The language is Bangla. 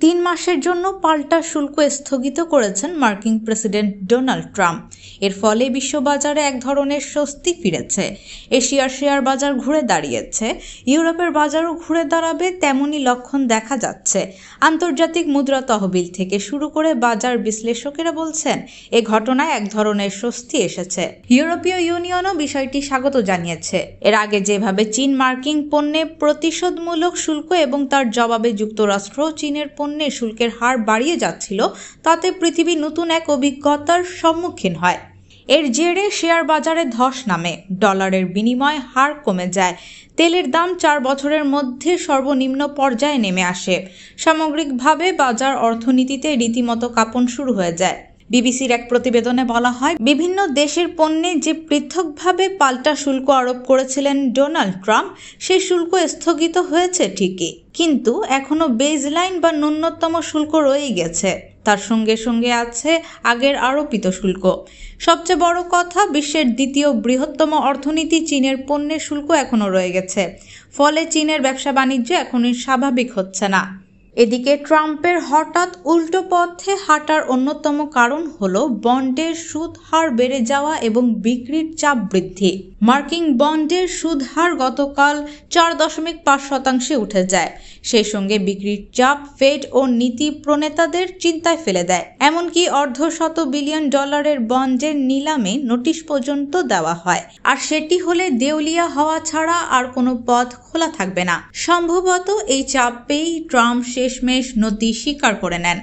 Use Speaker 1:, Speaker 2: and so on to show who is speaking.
Speaker 1: 3 মাসের জন্য পাল্টা শুল্ক স্থগিত করেছেন মার্কিন প্রেসিডেন্ট ডোনাল্ড ট্রাম্প। এর ফলে বিশ্ববাজারে এক ধরনের স্বস্তি ফিরেছে। এশিয়ার শেয়ার বাজার ঘুরে দাঁড়িয়েছে, ইউরোপের বাজারও ঘুরে দাঁড়াবে তেমনই লক্ষণ দেখা যাচ্ছে। আন্তর্জাতিক মুদ্রা তহবিল থেকে শুরু করে বাজার বিশ্লেষকেরা বলছেন এ ঘটনায় এক ধরনের স্বস্তি এসেছে। ইউরোপীয় ইউনিয়নও বিষয়টি স্বাগত জানিয়েছে। এর আগে যেভাবে চীন মার্কিন পণ্যে প্রতিশোধমূলক শুল্ক এবং তার জবাবে যুক্তরাষ্ট্র চীনের পণ্যে শুল্কের হার বাড়িয়ে যাচ্ছিল, তাতে পৃথিবী নতুন এক অভিজ্ঞতার সম্মুখীন হয়। এর জেরে শেয়ার বাজারে ধস নামে, ডলারের বিনিময় হার কমে যায়, তেলের দাম 4 বছরের মধ্যে সর্বনিম্ন পর্যায়ে নেমে আসে। সামগ্রিকভাবে বাজার অর্থনীতিতে রীতিমতো কাঁপন শুরু হয়ে যায়। বিবিসির এক প্রতিবেদনে বলা হয়, বিভিন্ন দেশের পণ্যে যে পৃথকভাবে পাল্টা শুল্ক আরোপ করেছিলেন ডোনাল্ড ট্রাম্প, সেই শুল্ক স্থগিত হয়েছে ঠিকই, কিন্তু এখনো বেজলাইন বা ন্যূনতম শুল্ক রয়েই গেছে। তার সঙ্গে সঙ্গে আছে আগের আরোপিত শুল্ক। সবচেয়ে বড় কথা, বিশ্বের দ্বিতীয় বৃহত্তম অর্থনীতি চীনের পণ্যের শুল্ক এখনো রয়ে গেছে। ফলে চীনের ব্যবসা বাণিজ্য এখনই স্বাভাবিক হচ্ছে না। এদিকে ট্রাম্পের হঠাৎ উল্টো পথে হাঁটার অন্যতম কারণ হলো বন্ডের সুদ হার বেড়ে যাওয়া এবং বিক্রির চাপ বৃদ্ধি। মার্কিন বন্ডের সুদ হার গতকাল 4.5% উঠে যায়। সেই সঙ্গে বিক্রির চাপ ফেড ও নীতি প্রণেতাদের চিন্তায় ফেলে দেয়। এমনকি $150 বিলিয়ন বন্ডের নিলামে নোটিশ পর্যন্ত দেওয়া হয়। আর সেটি হলে দেউলিয়া হওয়া ছাড়া আর কোনো পথ খোলা থাকবে না। সম্ভবত এই চাপেই ট্রাম্প শেষমেশ নতি স্বীকার করে নেন।